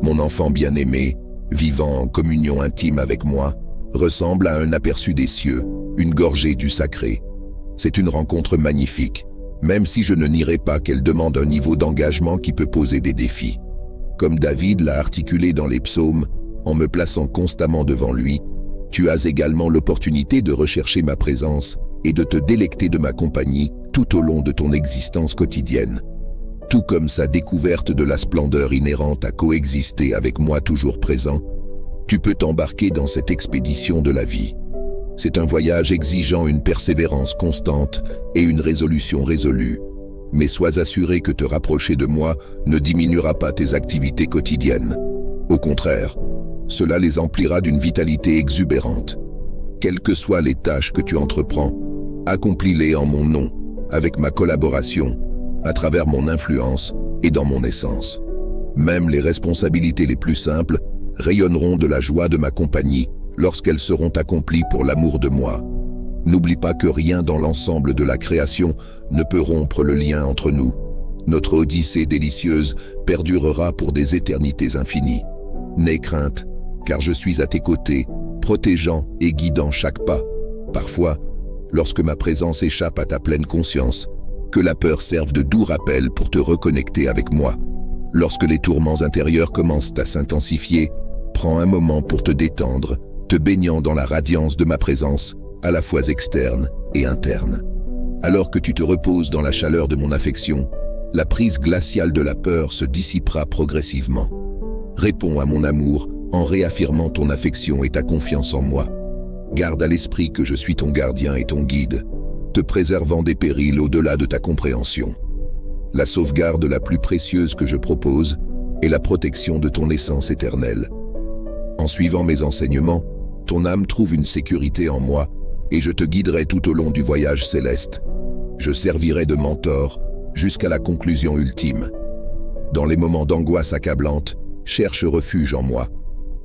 Mon enfant bien-aimé, vivant en communion intime avec moi, ressemble à un aperçu des cieux, une gorgée du sacré. C'est une rencontre magnifique, même si je ne nierai pas qu'elle demande un niveau d'engagement qui peut poser des défis. Comme David l'a articulé dans les psaumes, en me plaçant constamment devant lui, tu as également l'opportunité de rechercher ma présence et de te délecter de ma compagnie tout au long de ton existence quotidienne. Tout comme sa découverte de la splendeur inhérente à coexister avec moi toujours présent, tu peux t'embarquer dans cette expédition de la vie. C'est un voyage exigeant une persévérance constante et une résolution résolue. Mais sois assuré que te rapprocher de moi ne diminuera pas tes activités quotidiennes. Au contraire, cela les emplira d'une vitalité exubérante. Quelles que soient les tâches que tu entreprends, accomplis-les en mon nom, avec ma collaboration, à travers mon influence et dans mon essence. Même les responsabilités les plus simples rayonneront de la joie de ma compagnie lorsqu'elles seront accomplies pour l'amour de moi. N'oublie pas que rien dans l'ensemble de la création ne peut rompre le lien entre nous. Notre odyssée délicieuse perdurera pour des éternités infinies. N'aie crainte, car je suis à tes côtés, protégeant et guidant chaque pas. Parfois, lorsque ma présence échappe à ta pleine conscience, que la peur serve de doux rappel pour te reconnecter avec moi. Lorsque les tourments intérieurs commencent à s'intensifier, prends un moment pour te détendre, te baignant dans la radiance de ma présence, à la fois externe et interne. Alors que tu te reposes dans la chaleur de mon affection, la prise glaciale de la peur se dissipera progressivement. Réponds à mon amour en réaffirmant ton affection et ta confiance en moi. Garde à l'esprit que je suis ton gardien et ton guide, te préservant des périls au-delà de ta compréhension. La sauvegarde la plus précieuse que je propose est la protection de ton essence éternelle. En suivant mes enseignements, ton âme trouve une sécurité en moi et je te guiderai tout au long du voyage céleste. Je servirai de mentor jusqu'à la conclusion ultime. Dans les moments d'angoisse accablante, cherche refuge en moi.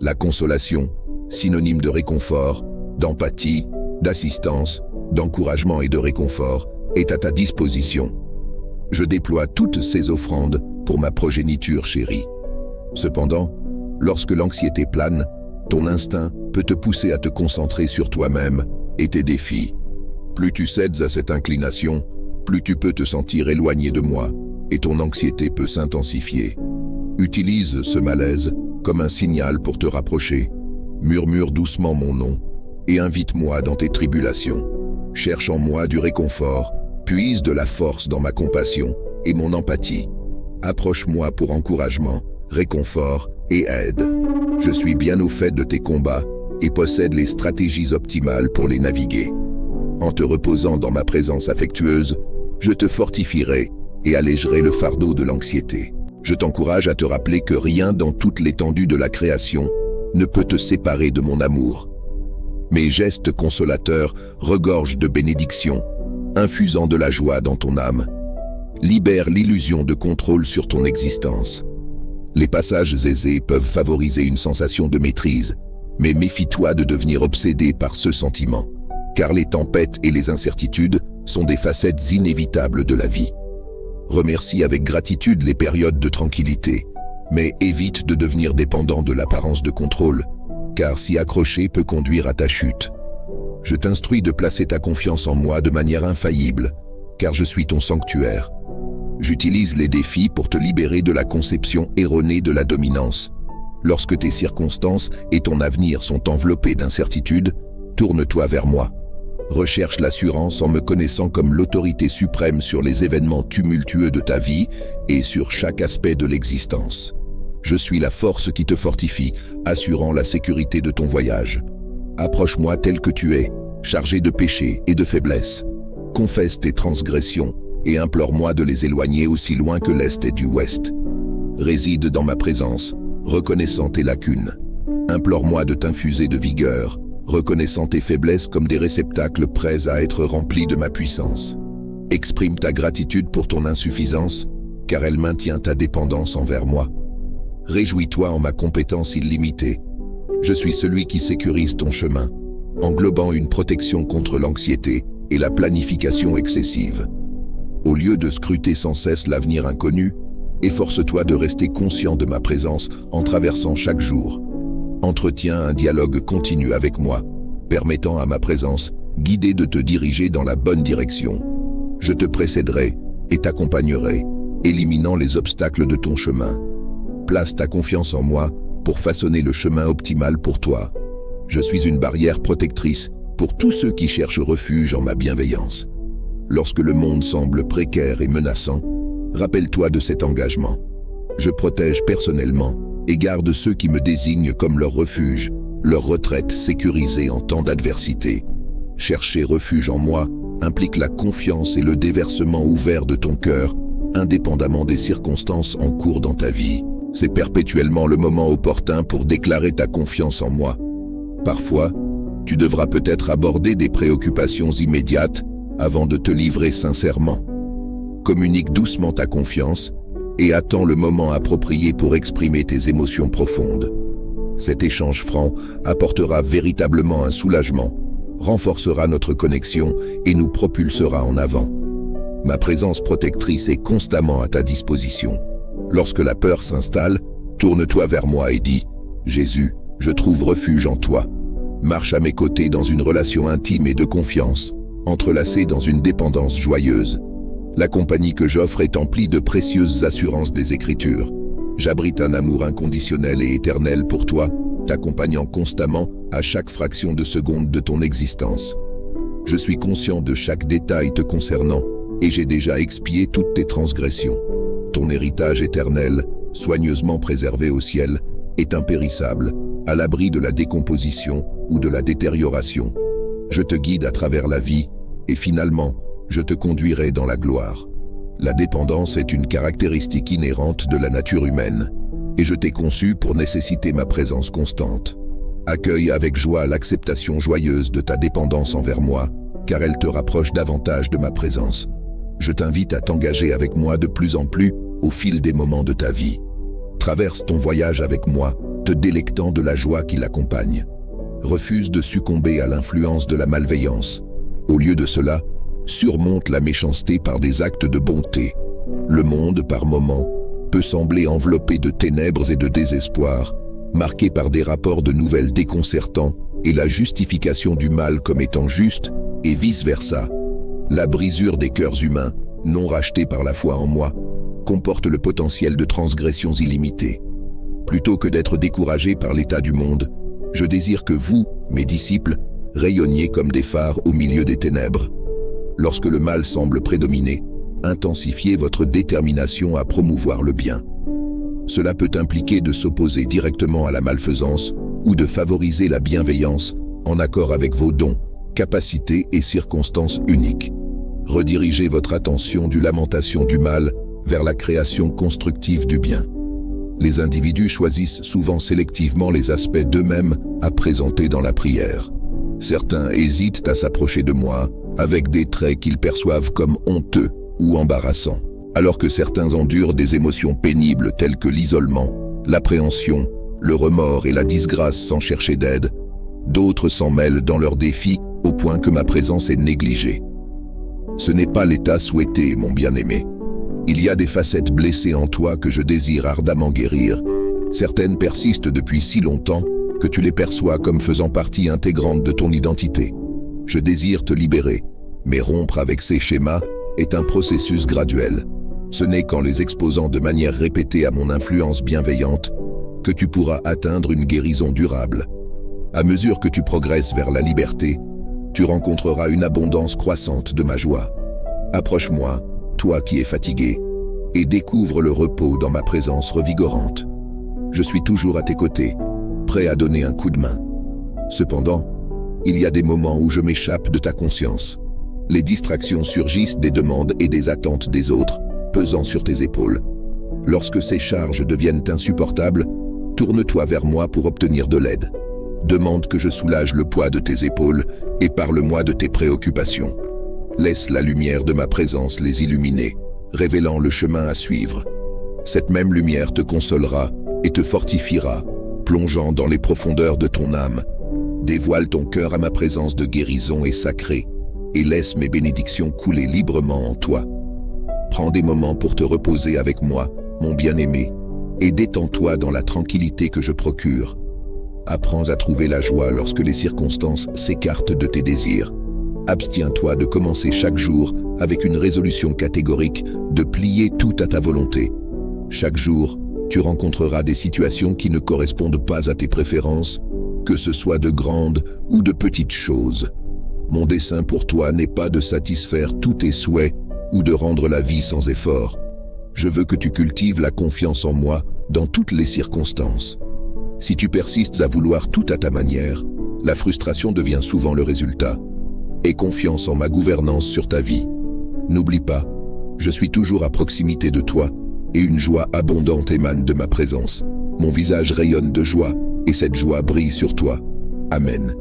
La consolation, synonyme de réconfort, d'empathie, d'assistance, d'encouragement et de réconfort, est à ta disposition. Je déploie toutes ces offrandes pour ma progéniture chérie. Cependant, lorsque l'anxiété plane, ton instinct peut te pousser à te concentrer sur toi-même et tes défis. Plus tu cèdes à cette inclination, plus tu peux te sentir éloigné de moi et ton anxiété peut s'intensifier. Utilise ce malaise comme un signal pour te rapprocher. Murmure doucement mon nom et invite-moi dans tes tribulations. Cherche en moi du réconfort, puise de la force dans ma compassion et mon empathie. Approche-moi pour encouragement, réconfort et aide. Je suis bien au fait de tes combats et possède les stratégies optimales pour les naviguer. En te reposant dans ma présence affectueuse, je te fortifierai et allégerai le fardeau de l'anxiété. Je t'encourage à te rappeler que rien dans toute l'étendue de la création ne peut te séparer de mon amour. Mes gestes consolateurs regorgent de bénédictions, infusant de la joie dans ton âme. Libère l'illusion de contrôle sur ton existence. Les passages aisés peuvent favoriser une sensation de maîtrise, mais méfie-toi de devenir obsédé par ce sentiment, car les tempêtes et les incertitudes sont des facettes inévitables de la vie. Remercie avec gratitude les périodes de tranquillité, mais évite de devenir dépendant de l'apparence de contrôle, car s'y accrocher peut conduire à ta chute. Je t'instruis de placer ta confiance en moi de manière infaillible, car je suis ton sanctuaire. J'utilise les défis pour te libérer de la conception erronée de la dominance. Lorsque tes circonstances et ton avenir sont enveloppés d'incertitude, tourne-toi vers moi. Recherche l'assurance en me connaissant comme l'autorité suprême sur les événements tumultueux de ta vie et sur chaque aspect de l'existence. Je suis la force qui te fortifie, assurant la sécurité de ton voyage. Approche-moi tel que tu es, chargé de péchés et de faiblesses. Confesse tes transgressions et implore-moi de les éloigner aussi loin que l'Est et du Ouest. Réside dans ma présence, reconnaissant tes lacunes. Implore-moi de t'infuser de vigueur, reconnaissant tes faiblesses comme des réceptacles prêts à être remplis de ma puissance. Exprime ta gratitude pour ton insuffisance, car elle maintient ta dépendance envers moi. Réjouis-toi en ma compétence illimitée. Je suis celui qui sécurise ton chemin, englobant une protection contre l'anxiété et la planification excessive. Au lieu de scruter sans cesse l'avenir inconnu, Efforce-toi de rester conscient de ma présence en traversant chaque jour. Entretiens un dialogue continu avec moi, permettant à ma présence guidée de te diriger dans la bonne direction. Je te précéderai et t'accompagnerai, éliminant les obstacles de ton chemin. Place ta confiance en moi pour façonner le chemin optimal pour toi. Je suis une barrière protectrice pour tous ceux qui cherchent refuge en ma bienveillance. Lorsque le monde semble précaire et menaçant, rappelle-toi de cet engagement. Je protège personnellement et garde ceux qui me désignent comme leur refuge, leur retraite sécurisée en temps d'adversité. Chercher refuge en moi implique la confiance et le déversement ouvert de ton cœur, indépendamment des circonstances en cours dans ta vie. C'est perpétuellement le moment opportun pour déclarer ta confiance en moi. Parfois, tu devras peut-être aborder des préoccupations immédiates avant de te livrer sincèrement. Communique doucement ta confiance et attends le moment approprié pour exprimer tes émotions profondes. Cet échange franc apportera véritablement un soulagement, renforcera notre connexion et nous propulsera en avant. Ma présence protectrice est constamment à ta disposition. Lorsque la peur s'installe, tourne-toi vers moi et dis « Jésus, je trouve refuge en toi ». Marche à mes côtés dans une relation intime et de confiance, entrelacée dans une dépendance joyeuse. La compagnie que j'offre est emplie de précieuses assurances des Écritures. J'abrite un amour inconditionnel et éternel pour toi, t'accompagnant constamment à chaque fraction de seconde de ton existence. Je suis conscient de chaque détail te concernant et j'ai déjà expié toutes tes transgressions. Ton héritage éternel, soigneusement préservé au ciel, est impérissable, à l'abri de la décomposition ou de la détérioration. Je te guide à travers la vie et finalement, je te conduirai dans la gloire. La dépendance est une caractéristique inhérente de la nature humaine et je t'ai conçu pour nécessiter ma présence constante. Accueille avec joie l'acceptation joyeuse de ta dépendance envers moi, car elle te rapproche davantage de ma présence. Je t'invite à t'engager avec moi de plus en plus au fil des moments de ta vie. Traverse ton voyage avec moi, te délectant de la joie qui l'accompagne. Refuse de succomber à l'influence de la malveillance. Au lieu de cela, surmonte la méchanceté par des actes de bonté. Le monde, par moments, peut sembler enveloppé de ténèbres et de désespoir, marqué par des rapports de nouvelles déconcertants et la justification du mal comme étant juste, et vice-versa. La brisure des cœurs humains, non rachetés par la foi en moi, comporte le potentiel de transgressions illimitées. Plutôt que d'être découragé par l'état du monde, je désire que vous, mes disciples, rayonniez comme des phares au milieu des ténèbres. Lorsque le mal semble prédominer, intensifiez votre détermination à promouvoir le bien. Cela peut impliquer de s'opposer directement à la malfaisance ou de favoriser la bienveillance en accord avec vos dons, capacités et circonstances uniques. Redirigez votre attention du lamentation du mal vers la création constructive du bien. Les individus choisissent souvent sélectivement les aspects d'eux-mêmes à présenter dans la prière. Certains hésitent à s'approcher de moi avec des traits qu'ils perçoivent comme honteux ou embarrassants, alors que certains endurent des émotions pénibles telles que l'isolement, l'appréhension, le remords et la disgrâce sans chercher d'aide. D'autres s'en mêlent dans leurs défis au point que ma présence est négligée. Ce n'est pas l'état souhaité, mon bien-aimé. Il y a des facettes blessées en toi que je désire ardemment guérir. Certaines persistent depuis si longtemps que tu les perçois comme faisant partie intégrante de ton identité. Je désire te libérer, mais rompre avec ces schémas est un processus graduel. Ce n'est qu'en les exposant de manière répétée à mon influence bienveillante que tu pourras atteindre une guérison durable. À mesure que tu progresses vers la liberté, tu rencontreras une abondance croissante de ma joie. Approche-moi, toi qui es fatigué, et découvre le repos dans ma présence revigorante. Je suis toujours à tes côtés, prêt à donner un coup de main. Cependant, il y a des moments où je m'échappe de ta conscience. Les distractions surgissent des demandes et des attentes des autres, pesant sur tes épaules. Lorsque ces charges deviennent insupportables, tourne-toi vers moi pour obtenir de l'aide. Demande que je soulage le poids de tes épaules et parle-moi de tes préoccupations. Laisse la lumière de ma présence les illuminer, révélant le chemin à suivre. Cette même lumière te consolera et te fortifiera, plongeant dans les profondeurs de ton âme. Dévoile ton cœur à ma présence de guérison et sacrée, et laisse mes bénédictions couler librement en toi. Prends des moments pour te reposer avec moi, mon bien-aimé, et détends-toi dans la tranquillité que je procure. Apprends à trouver la joie lorsque les circonstances s'écartent de tes désirs. Abstiens-toi de commencer chaque jour avec une résolution catégorique de plier tout à ta volonté. Chaque jour, tu rencontreras des situations qui ne correspondent pas à tes préférences, que ce soit de grandes ou de petites choses. Mon dessein pour toi n'est pas de satisfaire tous tes souhaits ou de rendre la vie sans effort. Je veux que tu cultives la confiance en moi dans toutes les circonstances. Si tu persistes à vouloir tout à ta manière, la frustration devient souvent le résultat. Aie confiance en ma gouvernance sur ta vie. N'oublie pas, je suis toujours à proximité de toi et une joie abondante émane de ma présence. Mon visage rayonne de joie et cette joie brille sur toi. Amen.